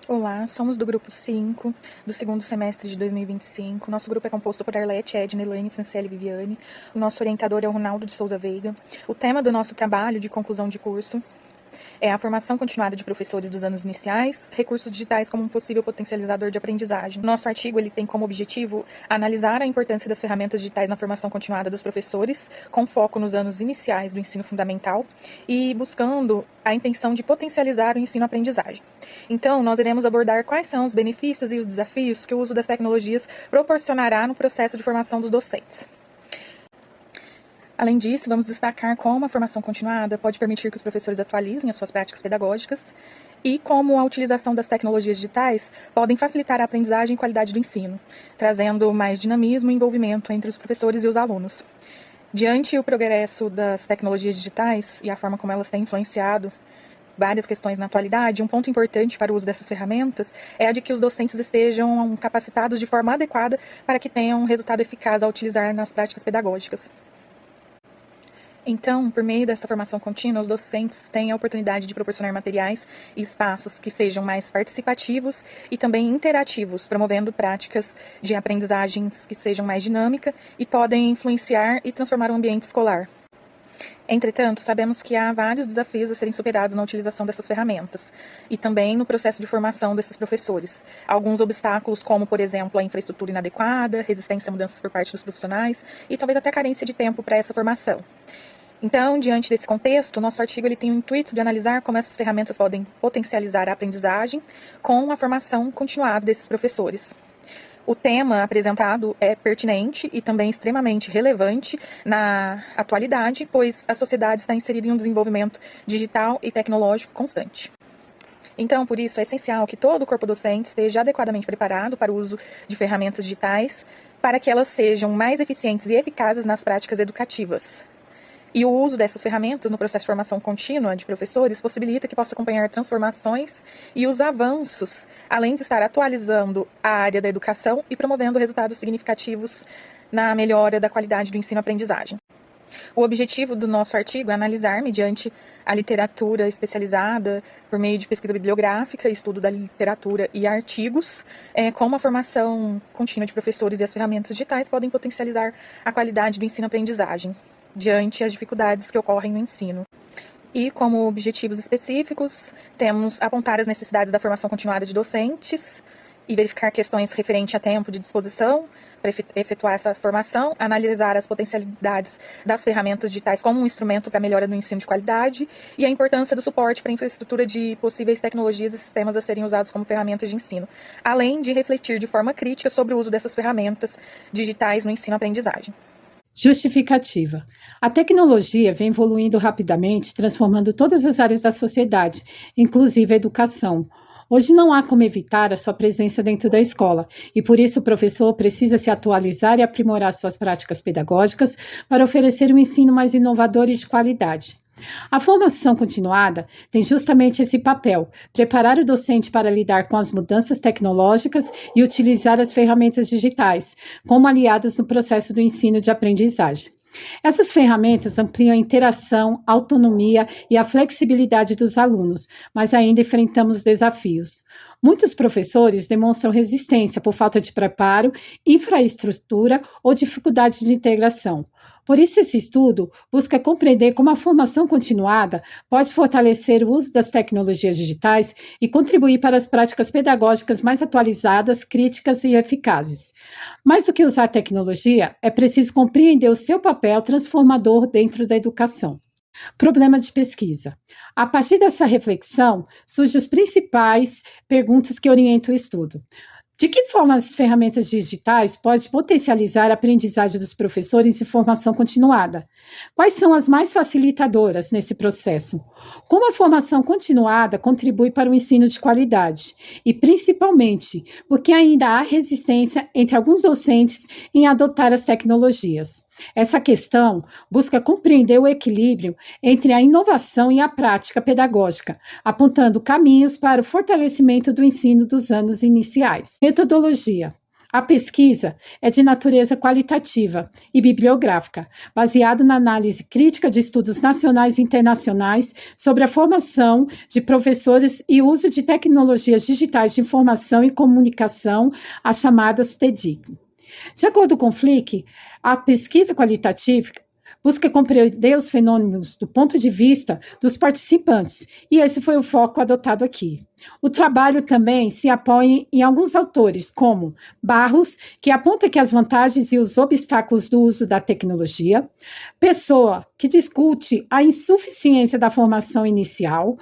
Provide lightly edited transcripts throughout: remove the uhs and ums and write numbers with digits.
Olá, somos do grupo 5, do segundo semestre de 2025. Nosso grupo é composto por Arlete, Edna, Elaine, Franciele e Viviane. O nosso orientador é o Ronaldo de Souza Veiga. O tema do nosso trabalho de conclusão de curso é a formação continuada de professores dos anos iniciais, recursos digitais como um possível potencializador de aprendizagem. Nosso artigo ele tem como objetivo analisar a importância das ferramentas digitais na formação continuada dos professores, com foco nos anos iniciais do ensino fundamental e buscando a intenção de potencializar o ensino-aprendizagem. Então, nós iremos abordar quais são os benefícios e os desafios que o uso das tecnologias proporcionará no processo de formação dos docentes. Além disso, vamos destacar como a formação continuada pode permitir que os professores atualizem as suas práticas pedagógicas e como a utilização das tecnologias digitais podem facilitar a aprendizagem e qualidade do ensino, trazendo mais dinamismo e envolvimento entre os professores e os alunos. Diante o progresso das tecnologias digitais e a forma como elas têm influenciado várias questões na atualidade, um ponto importante para o uso dessas ferramentas é a de que os docentes estejam capacitados de forma adequada para que tenham um resultado eficaz ao utilizar nas práticas pedagógicas. Então, por meio dessa formação contínua, os docentes têm a oportunidade de proporcionar materiais e espaços que sejam mais participativos e também interativos, promovendo práticas de aprendizagens que sejam mais dinâmicas e podem influenciar e transformar o ambiente escolar. Entretanto, sabemos que há vários desafios a serem superados na utilização dessas ferramentas e também no processo de formação desses professores. Alguns obstáculos, como, por exemplo, a infraestrutura inadequada, resistência a mudanças por parte dos profissionais e talvez até carência de tempo para essa formação. Então, diante desse contexto, nosso artigo ele tem o intuito de analisar como essas ferramentas podem potencializar a aprendizagem com a formação continuada desses professores. O tema apresentado é pertinente e também extremamente relevante na atualidade, pois a sociedade está inserida em um desenvolvimento digital e tecnológico constante. Então, por isso, é essencial que todo o corpo docente esteja adequadamente preparado para o uso de ferramentas digitais, para que elas sejam mais eficientes e eficazes nas práticas educativas. E o uso dessas ferramentas no processo de formação contínua de professores possibilita que possa acompanhar transformações e os avanços, além de estar atualizando a área da educação e promovendo resultados significativos na melhora da qualidade do ensino-aprendizagem. O objetivo do nosso artigo é analisar, mediante a literatura especializada, por meio de pesquisa bibliográfica, estudo da literatura e artigos, como a formação contínua de professores e as ferramentas digitais podem potencializar a qualidade do ensino-aprendizagem diante as dificuldades que ocorrem no ensino. E como objetivos específicos, temos apontar as necessidades da formação continuada de docentes e verificar questões referentes a tempo de disposição para efetuar essa formação, analisar as potencialidades das ferramentas digitais como um instrumento para a melhora do ensino de qualidade e a importância do suporte para a infraestrutura de possíveis tecnologias e sistemas a serem usados como ferramentas de ensino, além de refletir de forma crítica sobre o uso dessas ferramentas digitais no ensino-aprendizagem. Justificativa. A tecnologia vem evoluindo rapidamente, transformando todas as áreas da sociedade, inclusive a educação. Hoje não há como evitar a sua presença dentro da escola, e por isso o professor precisa se atualizar e aprimorar suas práticas pedagógicas para oferecer um ensino mais inovador e de qualidade. A formação continuada tem justamente esse papel: preparar o docente para lidar com as mudanças tecnológicas e utilizar as ferramentas digitais como aliadas no processo do ensino de aprendizagem. Essas ferramentas ampliam a interação, a autonomia e a flexibilidade dos alunos, mas ainda enfrentamos desafios. Muitos professores demonstram resistência por falta de preparo, infraestrutura ou dificuldade de integração. Por isso, esse estudo busca compreender como a formação continuada pode fortalecer o uso das tecnologias digitais e contribuir para as práticas pedagógicas mais atualizadas, críticas e eficazes. Mais do que usar tecnologia, é preciso compreender o seu papel transformador dentro da educação. Problema de pesquisa. A partir dessa reflexão, surgem as principais perguntas que orientam o estudo. De que forma as ferramentas digitais podem potencializar a aprendizagem dos professores em formação continuada? Quais são as mais facilitadoras nesse processo? Como a formação continuada contribui para o ensino de qualidade? E, principalmente, porque ainda há resistência entre alguns docentes em adotar as tecnologias. Essa questão busca compreender o equilíbrio entre a inovação e a prática pedagógica, apontando caminhos para o fortalecimento do ensino dos anos iniciais. Metodologia. A pesquisa é de natureza qualitativa e bibliográfica, baseada na análise crítica de estudos nacionais e internacionais sobre a formação de professores e uso de tecnologias digitais de informação e comunicação, as chamadas TDIC. De acordo com o Flick, a pesquisa qualitativa busca compreender os fenômenos do ponto de vista dos participantes, e esse foi o foco adotado aqui. O trabalho também se apoia em alguns autores, como Barros, que aponta que as vantagens e os obstáculos do uso da tecnologia, Pessoa, que discute a insuficiência da formação inicial,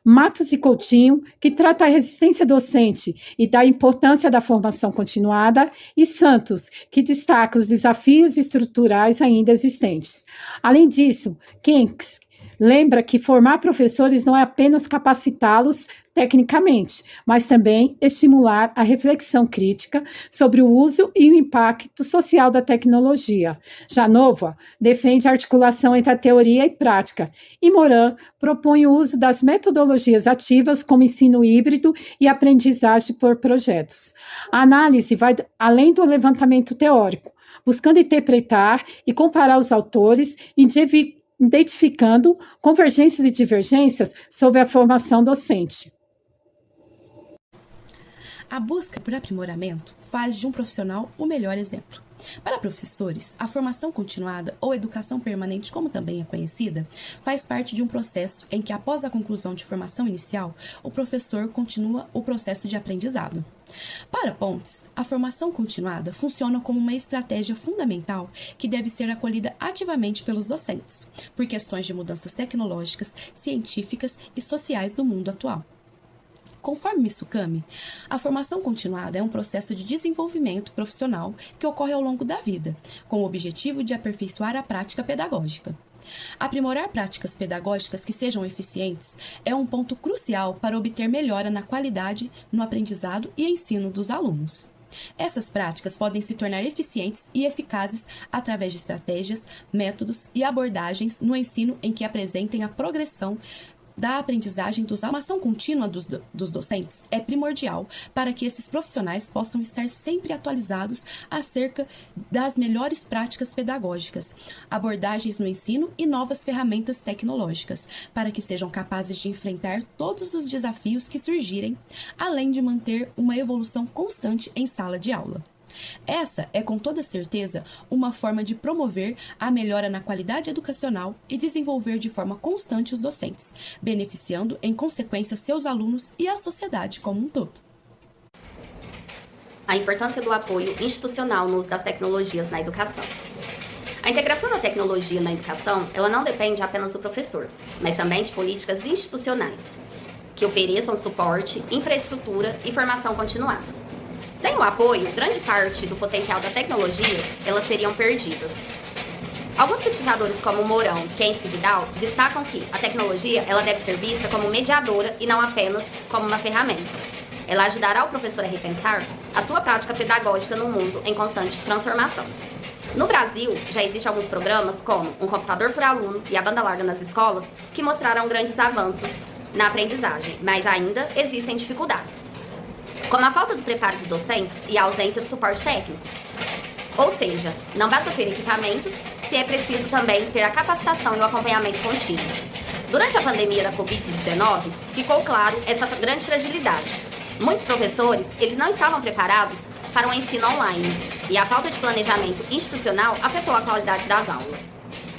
Matos e Coutinho, que trata a resistência docente e da importância da formação continuada, e Santos, que destaca os desafios estruturais ainda existentes. Além disso, Kenks lembra que formar professores não é apenas capacitá-los tecnicamente, mas também estimular a reflexão crítica sobre o uso e o impacto social da tecnologia. Janova defende a articulação entre a teoria e prática, e Moran propõe o uso das metodologias ativas como ensino híbrido e aprendizagem por projetos. A análise vai além do levantamento teórico, buscando interpretar e comparar os autores, identificando convergências e divergências sobre a formação docente. A busca por aprimoramento faz de um profissional o melhor exemplo. Para professores, a formação continuada ou educação permanente, como também é conhecida, faz parte de um processo em que, após a conclusão de formação inicial, o professor continua o processo de aprendizado. Para Pontes, a formação continuada funciona como uma estratégia fundamental que deve ser acolhida ativamente pelos docentes, por questões de mudanças tecnológicas, científicas e sociais do mundo atual. Conforme Misukami, a formação continuada é um processo de desenvolvimento profissional que ocorre ao longo da vida, com o objetivo de aperfeiçoar a prática pedagógica. Aprimorar práticas pedagógicas que sejam eficientes é um ponto crucial para obter melhora na qualidade no aprendizado e ensino dos alunos. Essas práticas podem se tornar eficientes e eficazes através de estratégias, métodos e abordagens no ensino em que apresentem a progressão da aprendizagem A formação contínua dos docentes é primordial para que esses profissionais possam estar sempre atualizados acerca das melhores práticas pedagógicas, abordagens no ensino e novas ferramentas tecnológicas, para que sejam capazes de enfrentar todos os desafios que surgirem, além de manter uma evolução constante em sala de aula. Essa é, com toda certeza, uma forma de promover a melhora na qualidade educacional e desenvolver de forma constante os docentes, beneficiando, em consequência, seus alunos e a sociedade como um todo. A importância do apoio institucional no uso das tecnologias na educação. A integração da tecnologia na educação, ela não depende apenas do professor, mas também de políticas institucionais, que ofereçam suporte, infraestrutura e formação continuada. Sem o apoio, grande parte do potencial das tecnologias, elas seriam perdidas. Alguns pesquisadores como Mourão, Kensky e Vidal destacam que a tecnologia ela deve ser vista como mediadora e não apenas como uma ferramenta. Ela ajudará o professor a repensar a sua prática pedagógica no mundo em constante transformação. No Brasil, já existem alguns programas como Um Computador por Aluno e a Banda Larga nas Escolas que mostraram grandes avanços na aprendizagem, mas ainda existem dificuldades, como a falta do preparo dos docentes e a ausência do suporte técnico. Ou seja, não basta ter equipamentos, se é preciso também ter a capacitação e o acompanhamento contínuo. Durante a pandemia da Covid-19, ficou claro essa grande fragilidade. Muitos professores, eles não estavam preparados para um ensino online, e a falta de planejamento institucional afetou a qualidade das aulas.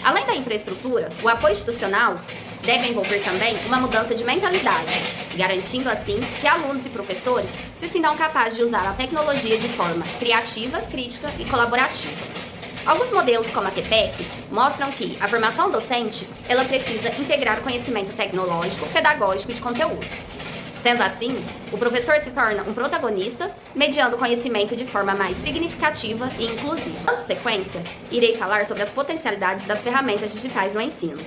Além da infraestrutura, o apoio institucional deve envolver também uma mudança de mentalidade, garantindo assim que alunos e professores se sintam capazes de usar a tecnologia de forma criativa, crítica e colaborativa. Alguns modelos, como a TPEC, mostram que a formação docente ela precisa integrar o conhecimento tecnológico, pedagógico e de conteúdo. Sendo assim, o professor se torna um protagonista, mediando o conhecimento de forma mais significativa e inclusiva. Na sequência, irei falar sobre as potencialidades das ferramentas digitais no ensino.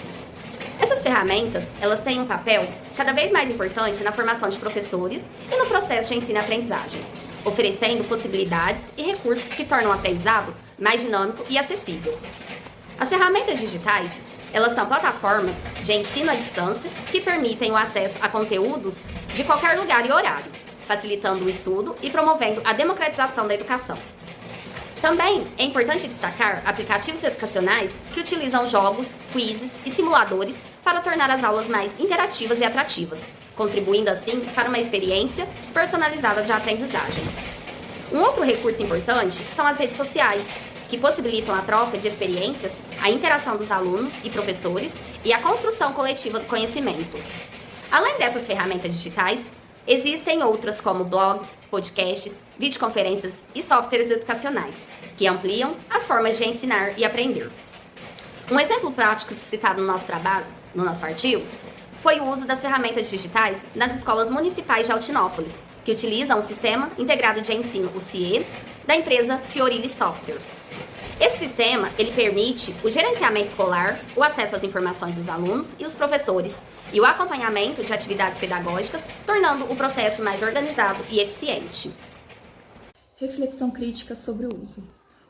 Essas ferramentas, elas têm um papel cada vez mais importante na formação de professores e no processo de ensino e aprendizagem, oferecendo possibilidades e recursos que tornam o aprendizado mais dinâmico e acessível. As ferramentas digitais, elas são plataformas de ensino à distância que permitem o acesso a conteúdos de qualquer lugar e horário, facilitando o estudo e promovendo a democratização da educação. Também é importante destacar aplicativos educacionais que utilizam jogos, quizzes e simuladores para tornar as aulas mais interativas e atrativas, contribuindo assim para uma experiência personalizada de aprendizagem. Um outro recurso importante são as redes sociais, que possibilitam a troca de experiências, a interação dos alunos e professores e a construção coletiva do conhecimento. Além dessas ferramentas digitais, existem outras como blogs, podcasts, videoconferências e softwares educacionais, que ampliam as formas de ensinar e aprender. Um exemplo prático citado no nosso artigo, foi o uso das ferramentas digitais nas escolas municipais de Altinópolis, que utilizam o Sistema Integrado de Ensino, o CIE, da empresa Fiorilli Software. Esse sistema, ele permite o gerenciamento escolar, o acesso às informações dos alunos e os professores, e o acompanhamento de atividades pedagógicas, tornando o processo mais organizado e eficiente. Reflexão crítica sobre o uso.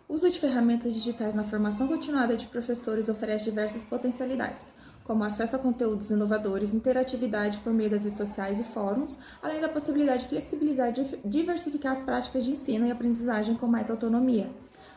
O uso de ferramentas digitais na formação continuada de professores oferece diversas potencialidades, como acesso a conteúdos inovadores, interatividade por meio das redes sociais e fóruns, além da possibilidade de flexibilizar e diversificar as práticas de ensino e aprendizagem com mais autonomia.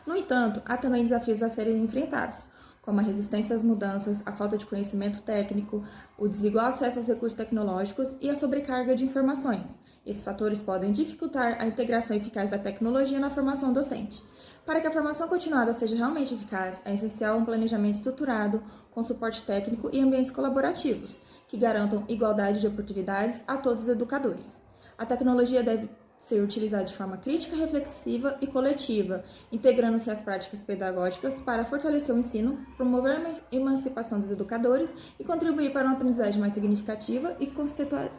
No entanto, há também desafios a serem enfrentados, como a resistência às mudanças, a falta de conhecimento técnico, o desigual acesso aos recursos tecnológicos e a sobrecarga de informações. Esses fatores podem dificultar a integração eficaz da tecnologia na formação docente. Para que a formação continuada seja realmente eficaz, é essencial um planejamento estruturado, com suporte técnico e ambientes colaborativos, que garantam igualdade de oportunidades a todos os educadores. A tecnologia deve ser utilizada de forma crítica, reflexiva e coletiva, integrando-se às práticas pedagógicas para fortalecer o ensino, promover a emancipação dos educadores e contribuir para uma aprendizagem mais significativa e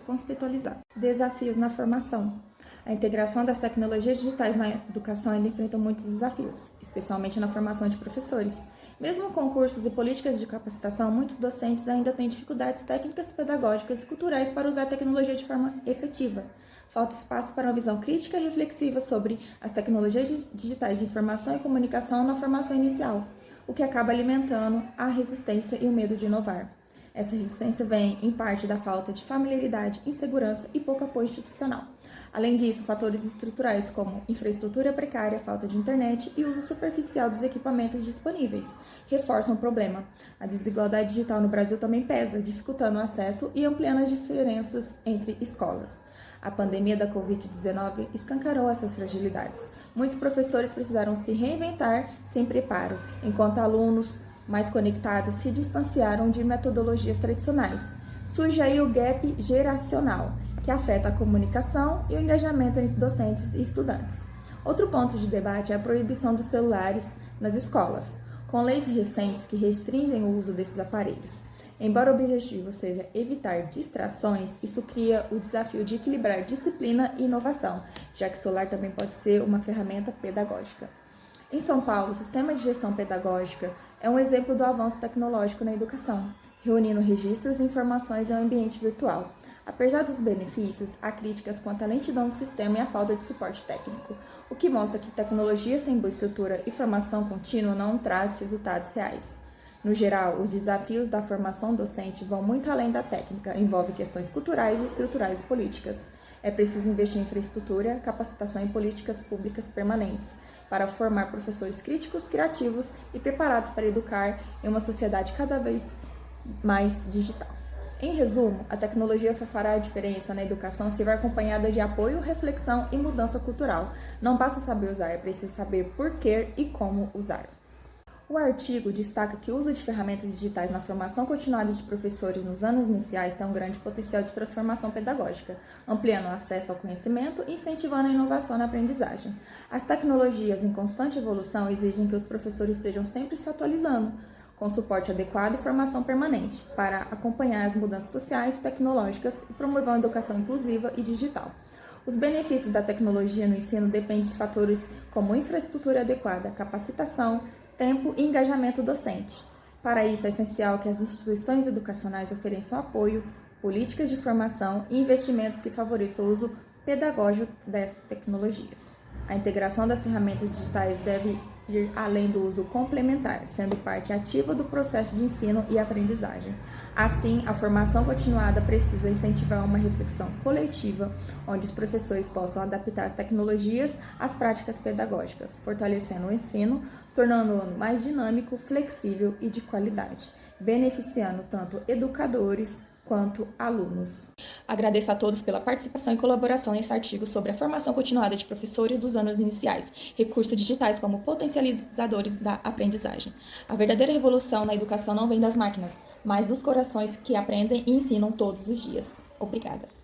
contextualizada. Desafios na formação. A integração das tecnologias digitais na educação ainda enfrenta muitos desafios, especialmente na formação de professores. Mesmo com cursos e políticas de capacitação, muitos docentes ainda têm dificuldades técnicas, pedagógicas e culturais para usar a tecnologia de forma efetiva. Falta espaço para uma visão crítica e reflexiva sobre as tecnologias digitais de informação e comunicação na formação inicial, o que acaba alimentando a resistência e o medo de inovar. Essa resistência vem, em parte, da falta de familiaridade, insegurança e pouco apoio institucional. Além disso, fatores estruturais como infraestrutura precária, falta de internet e uso superficial dos equipamentos disponíveis reforçam o problema. A desigualdade digital no Brasil também pesa, dificultando o acesso e ampliando as diferenças entre escolas. A pandemia da Covid-19 escancarou essas fragilidades. Muitos professores precisaram se reinventar sem preparo, enquanto alunos mais conectados se distanciaram de metodologias tradicionais. Surge aí o gap geracional, que afeta a comunicação e o engajamento entre docentes e estudantes. Outro ponto de debate é a proibição dos celulares nas escolas, com leis recentes que restringem o uso desses aparelhos. Embora o objetivo seja evitar distrações, isso cria o desafio de equilibrar disciplina e inovação, já que o celular também pode ser uma ferramenta pedagógica. Em São Paulo, o sistema de gestão pedagógica é um exemplo do avanço tecnológico na educação, reunindo registros e informações em um ambiente virtual. Apesar dos benefícios, há críticas quanto à lentidão do sistema e à falta de suporte técnico, o que mostra que tecnologia sem boa estrutura e formação contínua não traz resultados reais. No geral, os desafios da formação docente vão muito além da técnica, envolvem questões culturais, estruturais e políticas. É preciso investir em infraestrutura, capacitação e políticas públicas permanentes, para formar professores críticos, criativos e preparados para educar em uma sociedade cada vez mais digital. Em resumo, a tecnologia só fará a diferença na educação se for acompanhada de apoio, reflexão e mudança cultural. Não basta saber usar, é preciso saber por que e como usar. O artigo destaca que o uso de ferramentas digitais na formação continuada de professores nos anos iniciais tem um grande potencial de transformação pedagógica, ampliando o acesso ao conhecimento e incentivando a inovação na aprendizagem. As tecnologias em constante evolução exigem que os professores estejam sempre se atualizando, com suporte adequado e formação permanente, para acompanhar as mudanças sociais e tecnológicas e promover uma educação inclusiva e digital. Os benefícios da tecnologia no ensino dependem de fatores como infraestrutura adequada, capacitação, tempo e engajamento docente. Para isso, é essencial que as instituições educacionais ofereçam apoio, políticas de formação e investimentos que favoreçam o uso pedagógico das tecnologias. A integração das ferramentas digitais deve ir além do uso complementar, sendo parte ativa do processo de ensino e aprendizagem. Assim, a formação continuada precisa incentivar uma reflexão coletiva, onde os professores possam adaptar as tecnologias às práticas pedagógicas, fortalecendo o ensino, tornando-o mais dinâmico, flexível e de qualidade, beneficiando tanto educadores quanto alunos. Agradeço a todos pela participação e colaboração nesse artigo sobre a formação continuada de professores dos anos iniciais, recursos digitais como potencializadores da aprendizagem. A verdadeira revolução na educação não vem das máquinas, mas dos corações que aprendem e ensinam todos os dias. Obrigada.